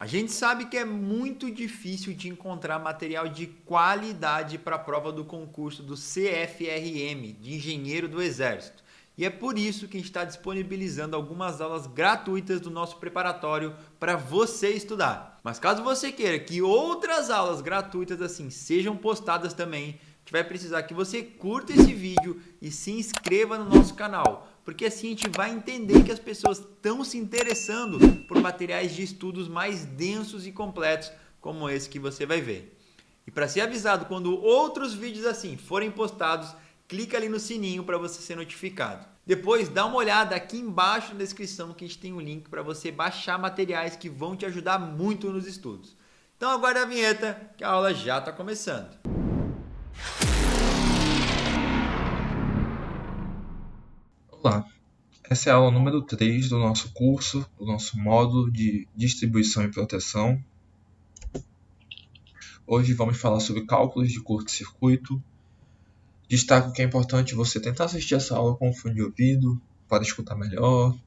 A gente sabe que é muito difícil de encontrar material de qualidade para a prova do concurso do CFRM, de Engenheiro do Exército. E é por isso que a gente está disponibilizando algumas aulas gratuitas do nosso preparatório para você estudar. Mas caso você queira que outras aulas gratuitas assim sejam postadas também, a gente vai precisar que você curta esse vídeo e se inscreva no nosso canal, porque assim a gente vai entender que as pessoas estão se interessando por materiais de estudos mais densos e completos, como esse que você vai ver. E para ser avisado quando outros vídeos assim forem postados, clica ali no sininho para você ser notificado. Depois dá uma olhada aqui embaixo na descrição que a gente tem um link para você baixar materiais que vão te ajudar muito nos estudos. Então aguarda a vinheta que a aula já está começando. Olá, essa é a aula número 3 do nosso curso, do nosso módulo de distribuição e proteção. Hoje vamos falar sobre cálculos de curto-circuito. Destaco que é importante você tentar assistir essa aula com fone de ouvido para escutar melhor.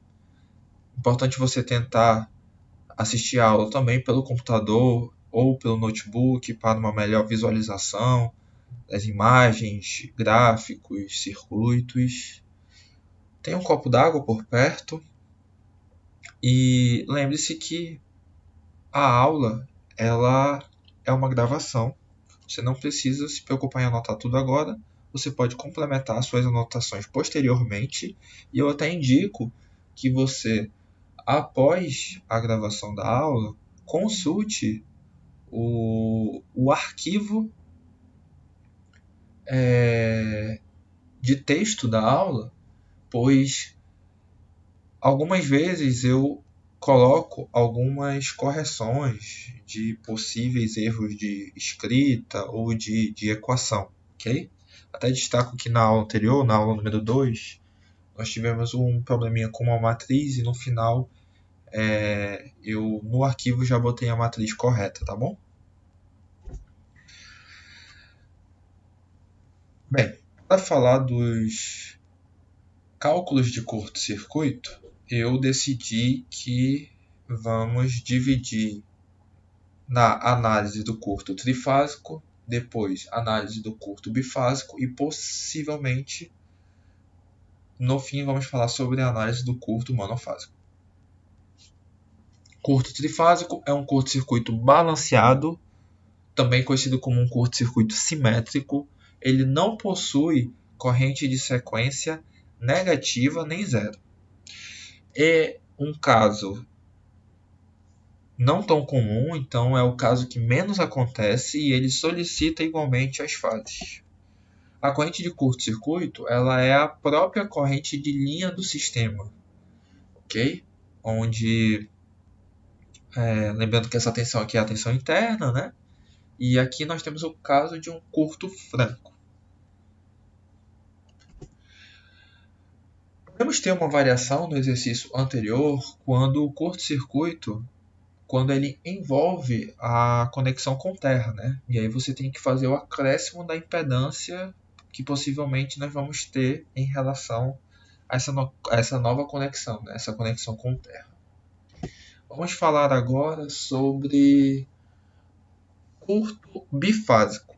Importante você tentar assistir a aula também pelo computador ou pelo notebook para uma melhor visualização das imagens, gráficos, circuitos. Tenha um copo d'água por perto e lembre-se que a aula ela é uma gravação. Você não precisa se preocupar em anotar tudo agora. Você pode complementar suas anotações posteriormente. E eu até indico que você, após a gravação da aula, consulte o arquivo de texto da aula, pois algumas vezes eu coloco algumas correções de possíveis erros de escrita ou de equação, ok? Até destaco que na aula anterior, na aula número 2, nós tivemos um probleminha com uma matriz e no final eu no arquivo já botei a matriz correta, tá bom? Bem, para falar dos cálculos de curto-circuito, eu decidi que vamos dividir na análise do curto trifásico, depois análise do curto bifásico e possivelmente no fim vamos falar sobre a análise do curto monofásico. Curto trifásico é um curto-circuito balanceado, também conhecido como um curto-circuito simétrico. Ele não possui corrente de sequência negativa nem zero. É um caso não tão comum, então é o caso que menos acontece e ele solicita igualmente as fases. A corrente de curto-circuito ela é a própria corrente de linha do sistema, ok? Onde, lembrando que essa tensão aqui é a tensão interna, né? E aqui nós temos o caso de um curto franco. Podemos ter uma variação no exercício anterior quando o curto-circuito quando ele envolve a conexão com terra, né? E aí você tem que fazer o acréscimo da impedância que possivelmente nós vamos ter em relação a essa nova conexão, né? Essa conexão com terra. Vamos falar agora sobre curto bifásico.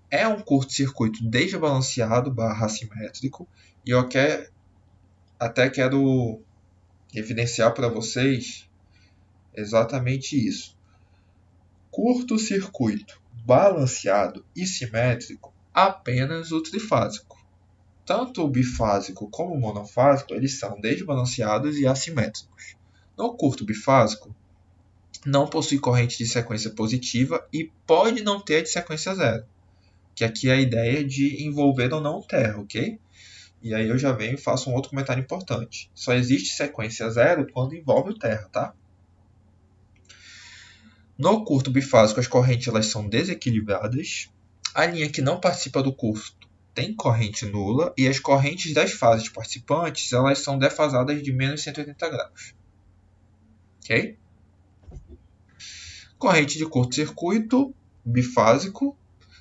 É um curto-circuito desbalanceado / assimétrico e eu até quero evidenciar para vocês exatamente isso. Curto-circuito balanceado e simétrico apenas o trifásico. Tanto o bifásico como o monofásico eles são desbalanceados e assimétricos. No curto bifásico, não possui corrente de sequência positiva e pode não ter de sequência zero, que aqui é a ideia de envolver ou não terra, ok? E aí eu já venho e faço um outro comentário importante. Só existe sequência zero quando envolve o terra, tá? No curto bifásico, as correntes elas são desequilibradas. A linha que não participa do curto tem corrente nula e as correntes das fases participantes elas são defasadas de menos 180 graus. Ok? Corrente de curto-circuito bifásico.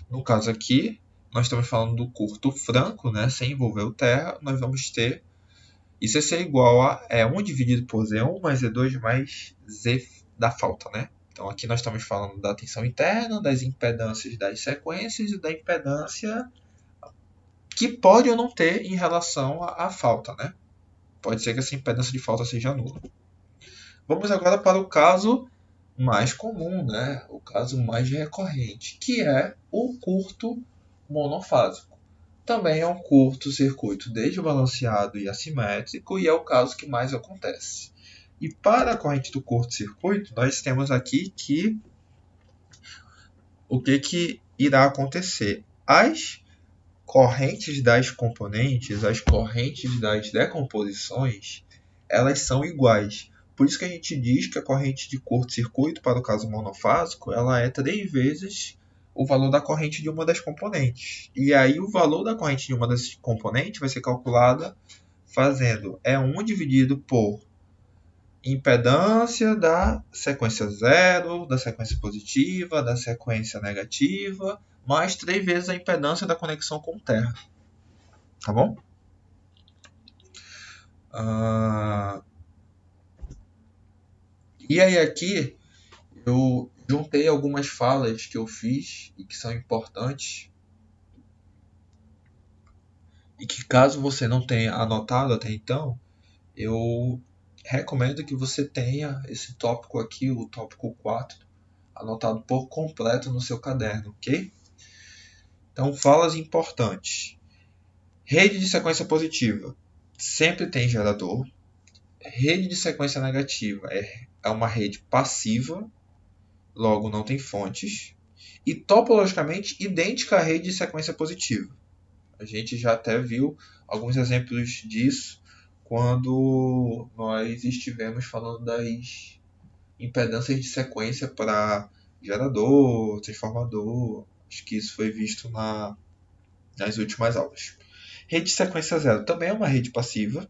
No caso aqui, nós estamos falando do curto franco, né, sem envolver o terra. Nós vamos ter ICC igual a 1 dividido por Z1 mais Z2 mais Z da falta, né? Então aqui nós estamos falando da tensão interna, das impedâncias das sequências e da impedância que pode ou não ter em relação à falta, né? Pode ser que essa impedância de falta seja nula. Vamos agora para o caso mais comum, né? O caso mais recorrente, que é o curto monofásico. Também é um curto-circuito desbalanceado e assimétrico e é o caso que mais acontece. E para a corrente do curto-circuito, nós temos aqui que o que irá acontecer? As correntes das componentes, as correntes das decomposições, elas são iguais. Por isso que a gente diz que a corrente de curto-circuito, para o caso monofásico, ela é 3 vezes o valor da corrente de uma das componentes. E aí o valor da corrente de uma das componentes vai ser calculada fazendo E1 dividido por impedância da sequência zero, da sequência positiva, da sequência negativa, mais 3 vezes a impedância da conexão com terra. Tá bom? E aí aqui eu juntei algumas falas que eu fiz e que são importantes e que caso você não tenha anotado até então, eu recomendo que você tenha esse tópico aqui, o tópico 4, anotado por completo no seu caderno, ok? Então, falas importantes. Rede de sequência positiva sempre tem gerador. Rede de sequência negativa é uma rede passiva, logo não tem fontes. E topologicamente idêntica à rede de sequência positiva. A gente já até viu alguns exemplos disso quando nós estivemos falando das impedâncias de sequência para gerador, transformador. Acho que isso foi visto nas últimas aulas. Rede de sequência zero também é uma rede passiva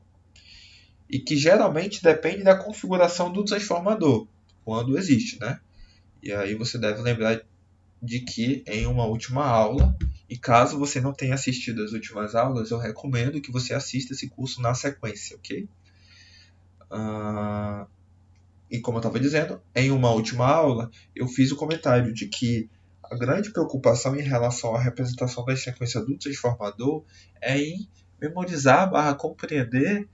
e que geralmente depende da configuração do transformador, quando existe, né? E aí você deve lembrar de que em uma última aula, e caso você não tenha assistido as últimas aulas, eu recomendo que você assista esse curso na sequência, ok? E como eu estava dizendo, em uma última aula, eu fiz o comentário de que a grande preocupação em relação à representação da sequência do transformador é em memorizar / compreender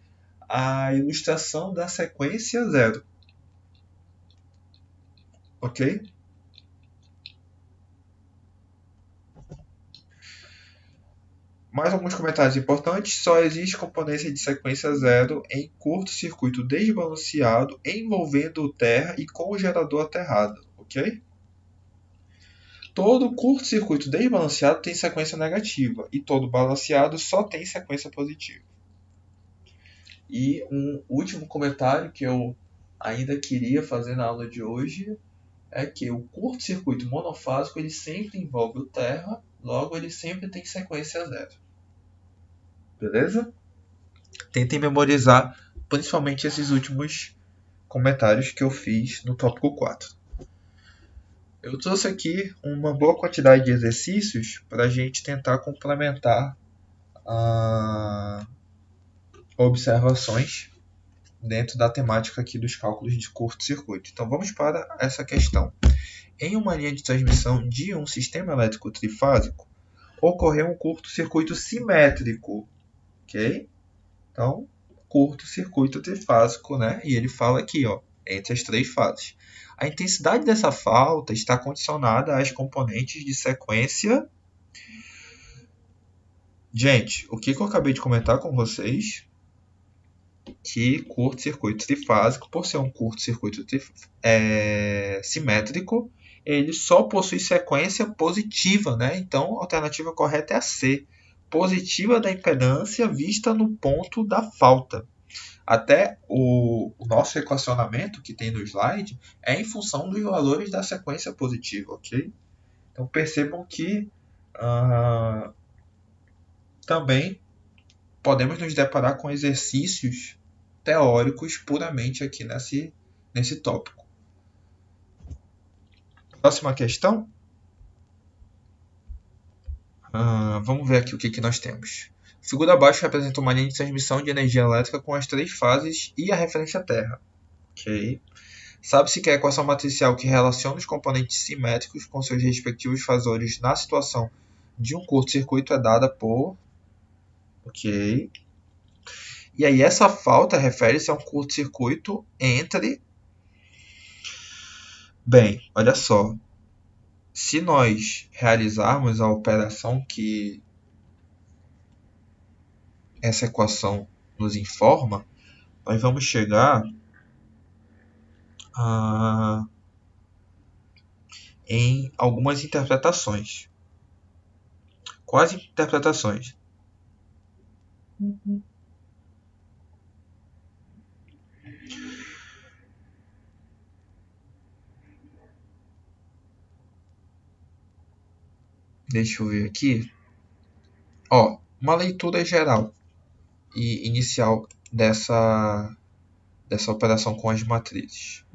a ilustração da sequência zero. Ok? Mais alguns comentários importantes. Só existe componência de sequência zero em curto-circuito desbalanceado envolvendo o terra e com o gerador aterrado. Ok? Todo curto-circuito desbalanceado tem sequência negativa e todo balanceado só tem sequência positiva. E um último comentário que eu ainda queria fazer na aula de hoje é que o curto-circuito monofásico ele sempre envolve o terra, logo ele sempre tem sequência zero. Beleza? Tentem memorizar principalmente esses últimos comentários que eu fiz no tópico 4. Eu trouxe aqui uma boa quantidade de exercícios para a gente tentar complementar observações dentro da temática aqui dos cálculos de curto-circuito. Então vamos para essa questão. Em uma linha de transmissão de um sistema elétrico trifásico, ocorreu um curto-circuito simétrico. Ok? Então, curto-circuito trifásico, né? E ele fala aqui, ó, entre as 3 fases. A intensidade dessa falta está condicionada às componentes de sequência. Gente, o que eu acabei de comentar com vocês? Que curto-circuito trifásico, por ser um curto-circuito simétrico, ele só possui sequência positiva, né? Então, a alternativa correta é a C. Positiva da impedância vista no ponto da falta. Até o nosso equacionamento que tem no slide é em função dos valores da sequência positiva, ok? Então percebam que também podemos nos deparar com exercícios teóricos puramente aqui nesse tópico. Próxima questão. Vamos ver aqui o que nós temos. A figura abaixo representa uma linha de transmissão de energia elétrica com as 3 fases e a referência Terra. Okay? Sabe-se que é a equação matricial que relaciona os componentes simétricos com seus respectivos fazores na situação de um curto-circuito é dada por... Ok. E aí essa falta refere-se a um curto-circuito entre... Bem, olha só. Se nós realizarmos a operação que essa equação nos informa, nós vamos chegar em algumas interpretações. Quais interpretações? Deixa eu ver aqui. Ó, uma leitura geral e inicial dessa operação com as matrizes.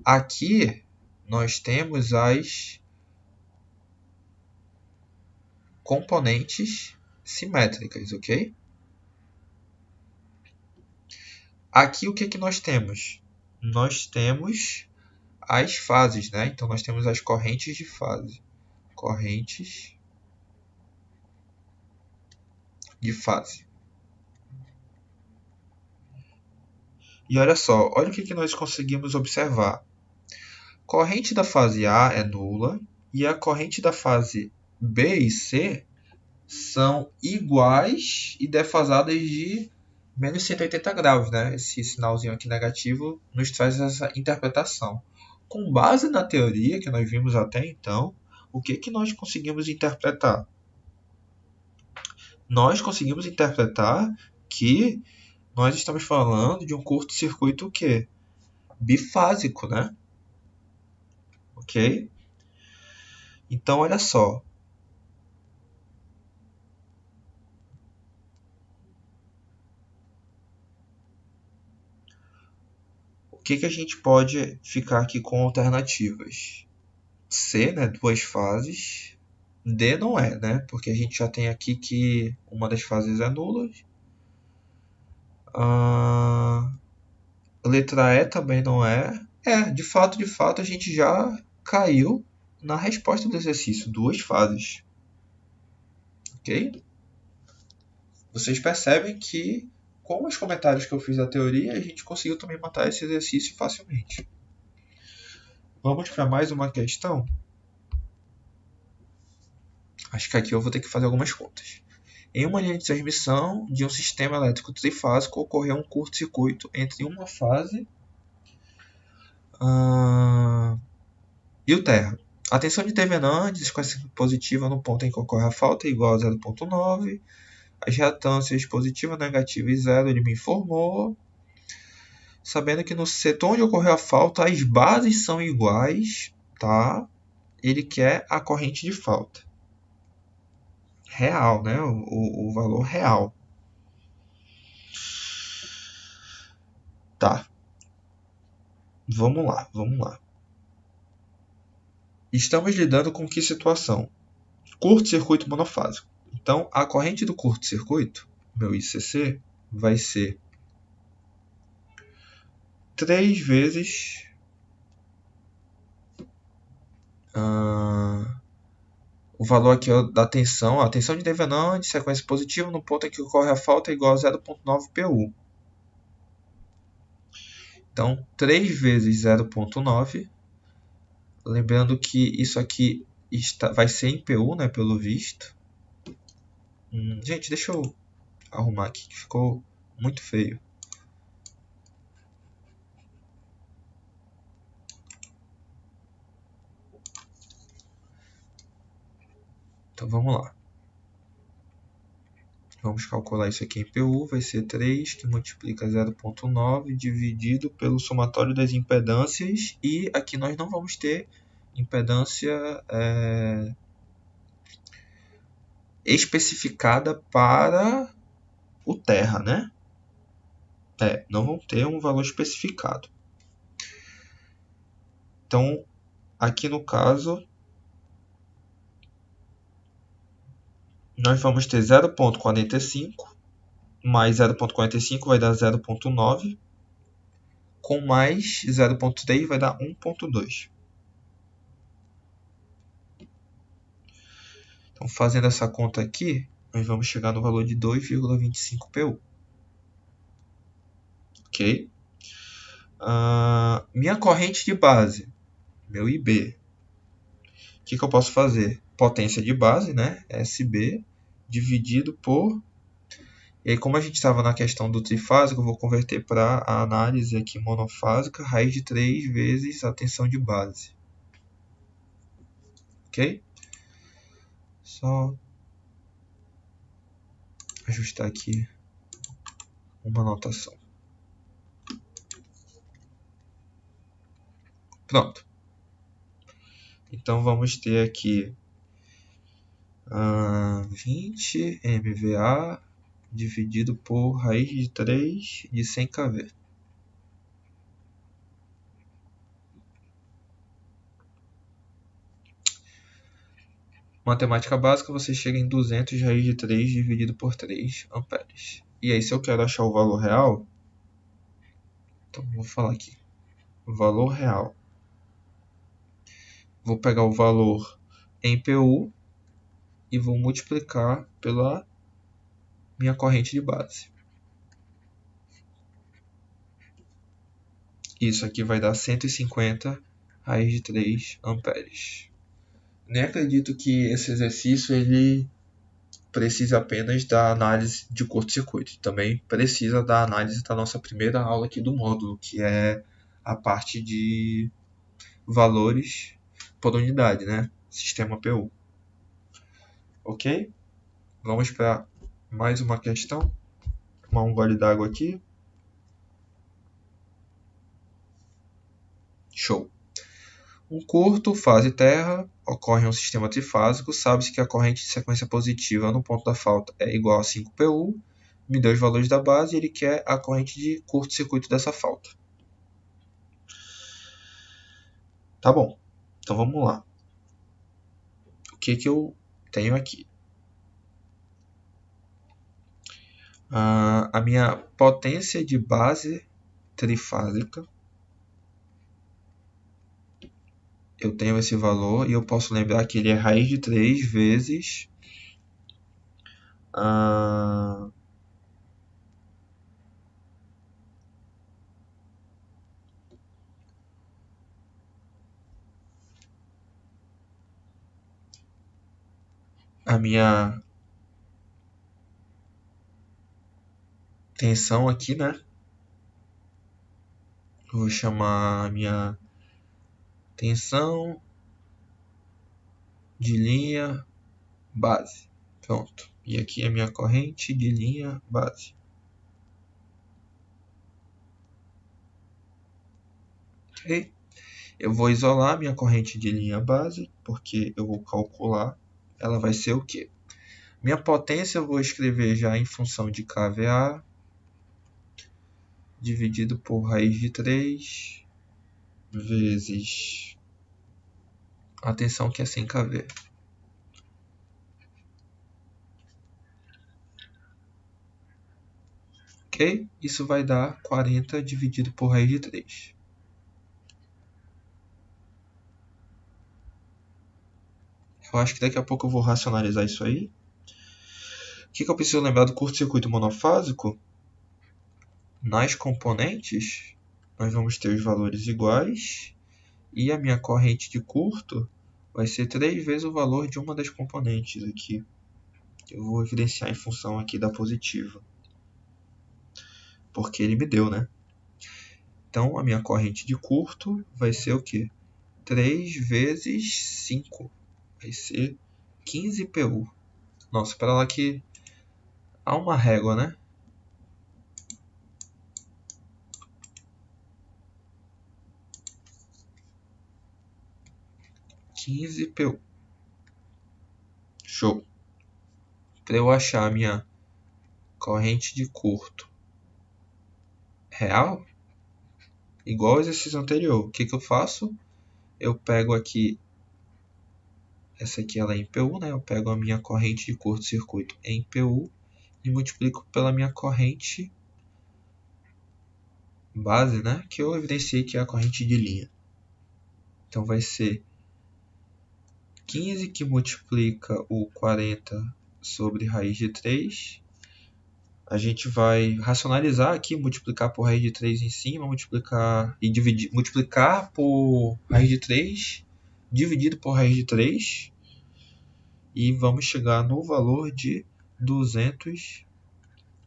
Aqui nós temos as componentes simétricas, ok? Aqui o que nós temos? Nós temos as fases, né? Então nós temos as correntes de fase. Correntes de fase. E olha só, olha o que nós conseguimos observar. Corrente da fase A é nula e a corrente da fase B e C são iguais e defasadas de menos 180 graus, né? Esse sinalzinho aqui negativo nos traz essa interpretação. Com base na teoria que nós vimos até então, o que nós conseguimos interpretar? Nós conseguimos interpretar que nós estamos falando de um curto-circuito o quê? Bifásico, né? Ok? Então, olha só. O que a gente pode ficar aqui com alternativas? C, né? Duas fases. D não é, né? Porque a gente já tem aqui que uma das fases é nula. Letra E também não é. De fato, a gente já caiu na resposta do exercício. Duas fases. Ok? Vocês percebem que, com os comentários que eu fiz da teoria, a gente conseguiu também matar esse exercício facilmente. Vamos para mais uma questão? Acho que aqui eu vou ter que fazer algumas contas. Em uma linha de transmissão de um sistema elétrico trifásico, ocorreu um curto-circuito entre uma fase e o terra. A tensão de terminantes, sequência positiva no ponto em que ocorre a falta é igual a 0,9. As reatâncias positiva, negativa e zero, ele me informou. Sabendo que no setor onde ocorreu a falta, as bases são iguais, tá? Ele quer a corrente de falta. Real, né? O valor real. Tá. Vamos lá. Estamos lidando com que situação? Curto-circuito monofásico. Então, a corrente do curto-circuito, meu ICC, vai ser 3 vezes o valor aqui da tensão. A tensão de devenante, sequência positiva, no ponto em que ocorre a falta é igual a 0,9 PU. Então, 3 vezes 0,9. Lembrando que isso aqui vai ser em PU, né, pelo visto. Gente, deixa eu arrumar aqui, que ficou muito feio. Então, vamos lá. Vamos calcular isso aqui em PU. Vai ser 3, que multiplica 0,9, dividido pelo somatório das impedâncias. E aqui nós não vamos ter impedância especificada para o terra, né? Não vão ter um valor especificado. Então, aqui no caso, nós vamos ter 0,45 mais 0,45 vai dar 0,9. Com mais 0,3 vai dar 1,2. Então, fazendo essa conta aqui, nós vamos chegar no valor de 2,25 PU. Ok? Minha corrente de base, meu IB. O que eu posso fazer? Potência de base, né? SB, dividido por... E aí, como a gente estava na questão do trifásico, eu vou converter para a análise aqui monofásica, raiz de 3 vezes a tensão de base. Ok? Só ajustar aqui uma anotação. Pronto. Então, vamos ter aqui 20 MVA dividido por raiz de 3 de 100 kV. Matemática básica, você chega em 200 raiz de 3 dividido por 3 amperes. E aí, se eu quero achar o valor real, então vou falar aqui. Valor real. Vou pegar o valor em PU e vou multiplicar pela minha corrente de base. Isso aqui vai dar 150 raiz de 3 amperes. Nem acredito que esse exercício ele precisa apenas da análise de curto-circuito. Também precisa da análise da nossa primeira aula aqui do módulo, que é a parte de valores por unidade, né? Sistema PU. Ok? Vamos para mais uma questão. Tomar um gole d'água aqui. Show. Um curto, fase terra, ocorre em um sistema trifásico. Sabe-se que a corrente de sequência positiva no ponto da falta é igual a 5 PU. Me deu os valores da base e ele quer a corrente de curto-circuito dessa falta. Tá bom. Então vamos lá. O que eu tenho aqui? A minha potência de base trifásica. Eu tenho esse valor e eu posso lembrar que ele é raiz de 3 vezes a minha tensão aqui, né? Eu vou chamar a minha tensão de linha base. Pronto. E aqui é a minha corrente de linha base. Ok? Eu vou isolar minha corrente de linha base, porque eu vou calcular. Ela vai ser o quê? Minha potência eu vou escrever já em função de kVA dividido por raiz de 3 vezes a tensão que é 100 kV. Ok? Isso vai dar 40 dividido por raiz de 3. Eu acho que daqui a pouco eu vou racionalizar isso aí. O que eu preciso lembrar do curto-circuito monofásico? Nas componentes, nós vamos ter os valores iguais e a minha corrente de curto vai ser 3 vezes o valor de uma das componentes aqui. Eu vou evidenciar em função aqui da positiva, porque ele me deu, né? Então, a minha corrente de curto vai ser o quê? 3 vezes 5. Vai ser 15 PU. Nossa, espera lá que há uma régua, né? PU. Show. Para eu achar a minha corrente de curto real, igual ao exercício anterior, o que eu faço? Eu pego aqui, essa aqui ela é em PU, né? Eu pego a minha corrente de curto-circuito em PU e multiplico pela minha corrente base, né? Que eu evidenciei que é a corrente de linha. Então vai ser 15 que multiplica o 40 sobre raiz de 3. A gente vai racionalizar aqui, multiplicar por raiz de 3 em cima, multiplicar e dividir, multiplicar por raiz de 3, dividido por raiz de 3, e vamos chegar no valor de 200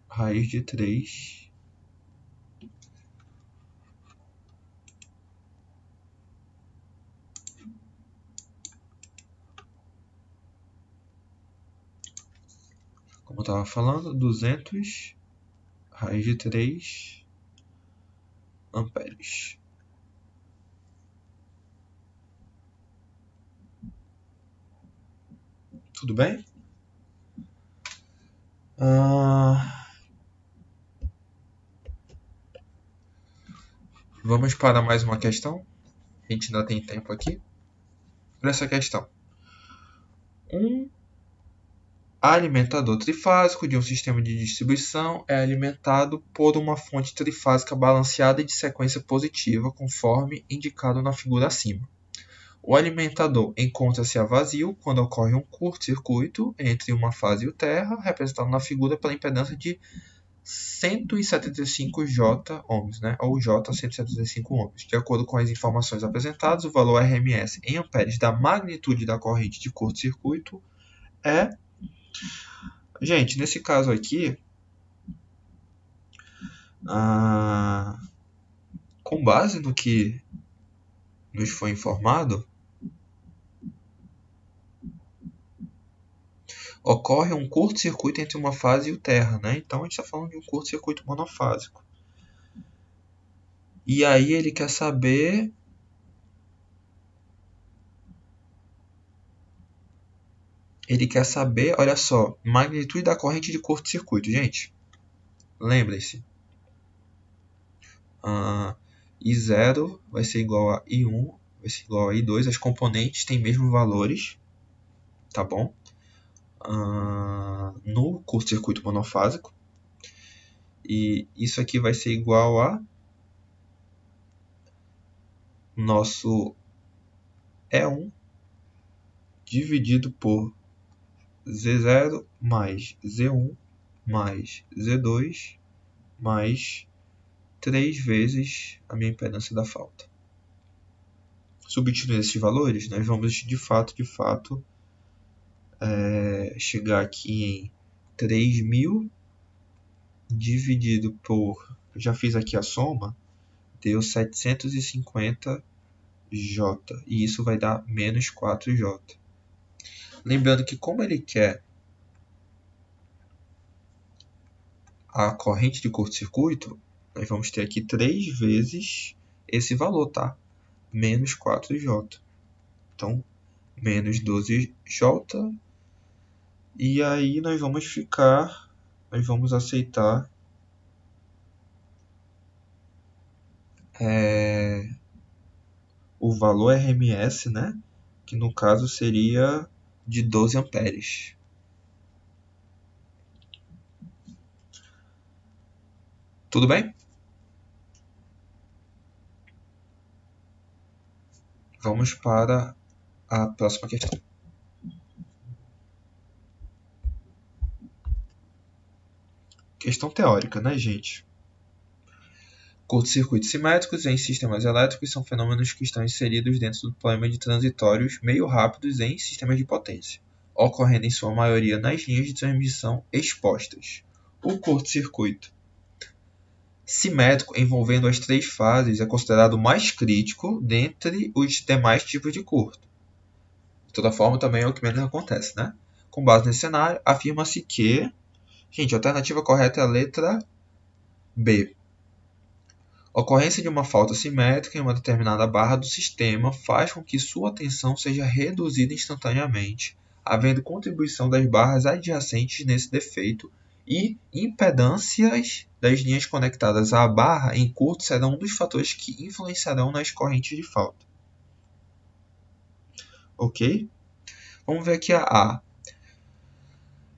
raiz de 3. Como eu estava falando, 200 raiz de 3 amperes. Tudo bem? Vamos para mais uma questão. A gente ainda tem tempo aqui. Para essa questão. Um alimentador trifásico de um sistema de distribuição é alimentado por uma fonte trifásica balanceada de sequência positiva, conforme indicado na figura acima. O alimentador encontra-se a vazio quando ocorre um curto-circuito entre uma fase e o terra, representado na figura pela impedância de 175 J ohms, né? Ou J 175 ohms. De acordo com as informações apresentadas, o valor RMS em amperes da magnitude da corrente de curto-circuito é... Gente, nesse caso aqui, com base no que nos foi informado, ocorre um curto-circuito entre uma fase e o terra, né? Então a gente está falando de um curto-circuito monofásico. E aí ele quer saber olha só, magnitude da corrente de curto-circuito, gente. Lembrem-se, I0 vai ser igual a I1, vai ser igual a I2, as componentes têm mesmos valores, tá bom? No curto-circuito monofásico. E isso aqui vai ser igual a nosso E1 dividido por Z0 mais Z1 mais Z2 mais 3 vezes a minha impedância da falta. Substituindo esses valores, nós vamos de fato chegar aqui em 3.000 dividido por, já fiz aqui a soma, deu 750 J, e isso vai dar menos 4J. Lembrando que como ele quer a corrente de curto-circuito, nós vamos ter aqui 3 vezes esse valor, tá? Menos 4J. Então, menos 12J. E aí nós vamos aceitar o valor RMS, né? Que no caso seria de 12 amperes. Tudo bem? Vamos para a próxima questão. Questão teórica, né, gente? Curtos-circuitos simétricos em sistemas elétricos são fenômenos que estão inseridos dentro do problema de transitórios meio rápidos em sistemas de potência, ocorrendo em sua maioria nas linhas de transmissão expostas. O curto-circuito simétrico envolvendo as 3 fases é considerado o mais crítico dentre os demais tipos de curto. De toda forma, também é o que menos acontece, né? Com base nesse cenário, afirma-se que... Gente, a alternativa correta é a letra B. A ocorrência de uma falta simétrica em uma determinada barra do sistema faz com que sua tensão seja reduzida instantaneamente, havendo contribuição das barras adjacentes nesse defeito, e impedâncias das linhas conectadas à barra em curto serão um dos fatores que influenciarão nas correntes de falta. Ok? Vamos ver aqui a A.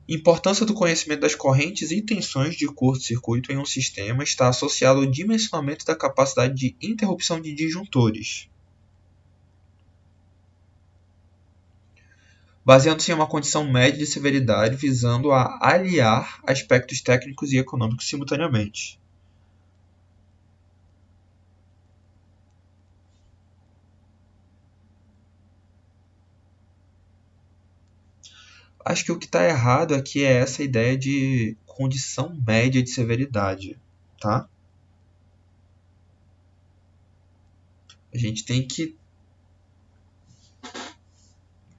Importância do conhecimento das correntes e tensões de curto-circuito em um sistema está associado ao dimensionamento da capacidade de interrupção de disjuntores. Baseando-se em uma condição média de severidade, visando a aliar aspectos técnicos e econômicos simultaneamente. Acho que o que está errado aqui é essa ideia de condição média de severidade, tá? A gente tem que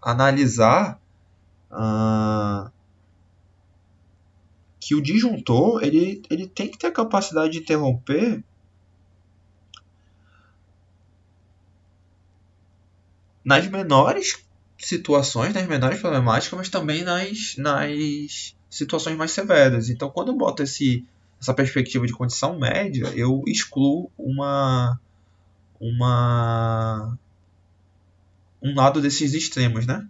analisar que o disjuntor ele tem que ter a capacidade de interromper nas menores situações, nas menores problemáticas, mas também nas situações mais severas. Então, quando eu boto essa perspectiva de condição média, eu excluo um lado desses extremos, né?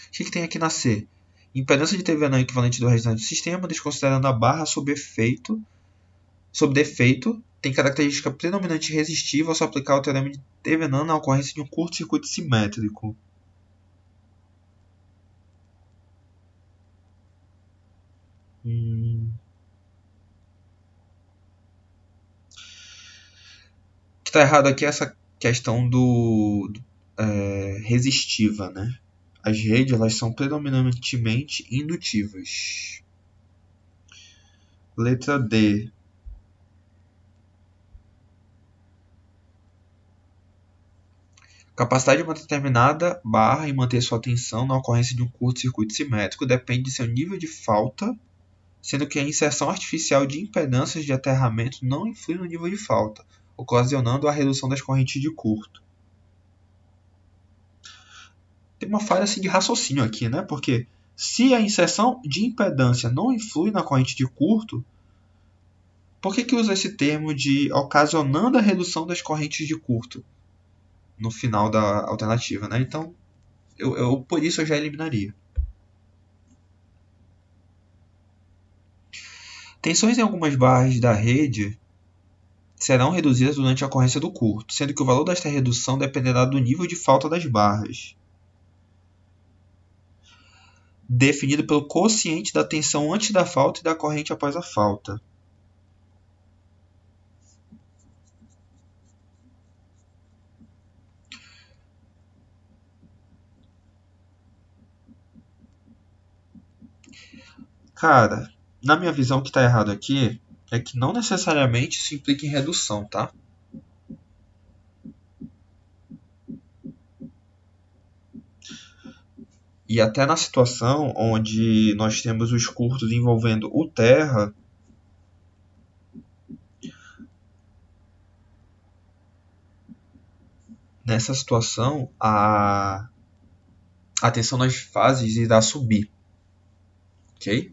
O que tem aqui na C? Impedância de TV não equivalente do restante do sistema, desconsiderando a barra sob defeito, tem característica predominante resistiva ao se aplicar o teorema de Thevenin na ocorrência de um curto-circuito simétrico. O que está errado aqui é essa questão resistiva, né? As redes elas são predominantemente indutivas. Letra D. Capacidade de uma determinada barra em manter sua tensão na ocorrência de um curto-circuito simétrico depende de seu nível de falta, sendo que a inserção artificial de impedâncias de aterramento não influi no nível de falta, ocasionando a redução das correntes de curto. Tem uma falha assim, de raciocínio aqui, né? Porque se a inserção de impedância não influi na corrente de curto, por que usa esse termo de ocasionando a redução das correntes de curto no final da alternativa, né? Então, por isso eu já eliminaria. Tensões em algumas barras da rede serão reduzidas durante a ocorrência do curto, sendo que o valor desta redução dependerá do nível de falta das barras, definido pelo quociente da tensão antes da falta e da corrente após a falta. Cara, na minha visão, o que está errado aqui é que não necessariamente isso implica em redução, tá? E até na situação onde nós temos os curtos envolvendo o terra, nessa situação a tensão nas fases irá subir, ok?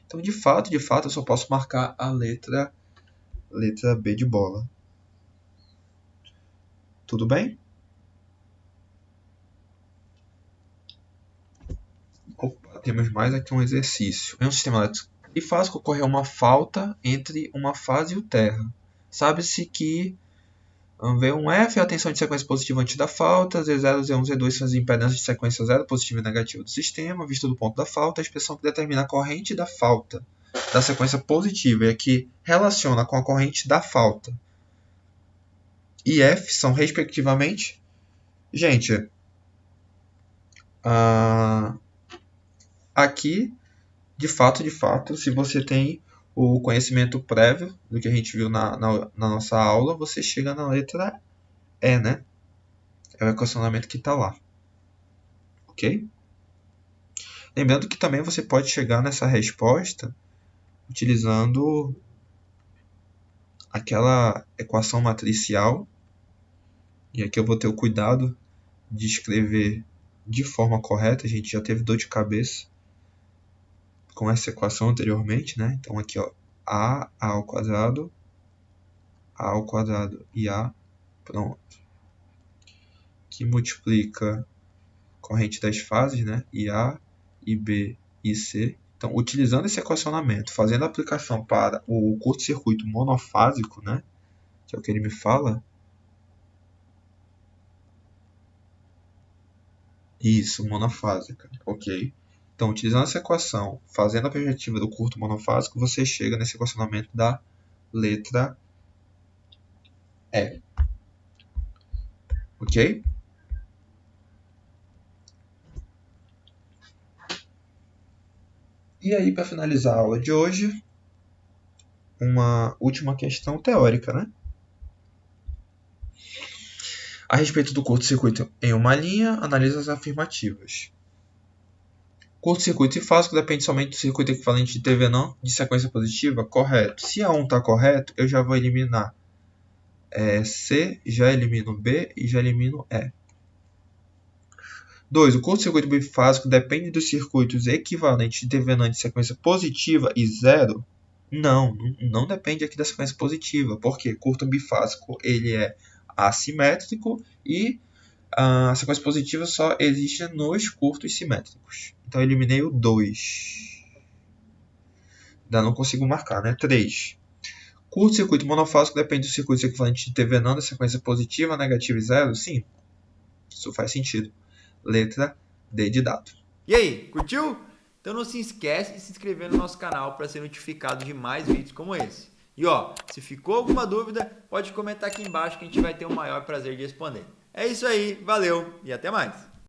Então, de fato, eu só posso marcar a letra B de bola. Tudo bem? Opa, temos mais aqui um exercício. Em um sistema elétrico trifásico ocorreu uma falta entre uma fase e o terra. Sabe-se que V1F é a tensão de sequência positiva antes da falta, Z0, Z1, Z2 são as impedâncias de sequência zero positiva e negativa do sistema, visto do ponto da falta, a expressão que determina a corrente da falta da sequência positiva e a que relaciona com a corrente da falta e F são, respectivamente, gente, aqui, de fato, se você tem o conhecimento prévio do que a gente viu na nossa aula, você chega na letra E, né? É o equacionamento que está lá. Ok? Lembrando que também você pode chegar nessa resposta utilizando aquela equação matricial. E aqui eu vou ter o cuidado de escrever de forma correta. A gente já teve dor de cabeça com essa equação anteriormente, né? Então aqui, ó, A ao quadrado e A, pronto, que multiplica corrente das fases, né? IA, IB e C. Então, utilizando esse equacionamento, fazendo a aplicação para o curto-circuito monofásico, né? Que é o que ele me fala. Isso, monofásica, ok. Então, utilizando essa equação, fazendo a perspectiva do curto monofásico, você chega nesse equacionamento da letra E. Ok? E aí, para finalizar a aula de hoje, uma última questão teórica, né? A respeito do curto-circuito em uma linha, analisa as afirmativas. Curto-circuito trifásico depende somente do circuito equivalente de Thevenin de sequência positiva? Correto. Se A1 está correto, eu já vou eliminar C, já elimino B e já elimino E. 2. O curto-circuito bifásico depende dos circuitos equivalentes de Thevenin de sequência positiva e zero? Não depende aqui da sequência positiva, porque curto bifásico ele é assimétrico e a sequência positiva só existe nos curtos simétricos. Então eu eliminei o 2. Ainda não consigo marcar, né? 3. Curto-circuito monofásico depende dos circuitos equivalentes de Thevenin da sequência positiva, negativa e zero? Sim, isso faz sentido. Letra D de dado. E aí, curtiu? Então não se esquece de se inscrever no nosso canal para ser notificado de mais vídeos como esse. E ó, se ficou alguma dúvida, pode comentar aqui embaixo que a gente vai ter o maior prazer de responder. É isso aí, valeu e até mais!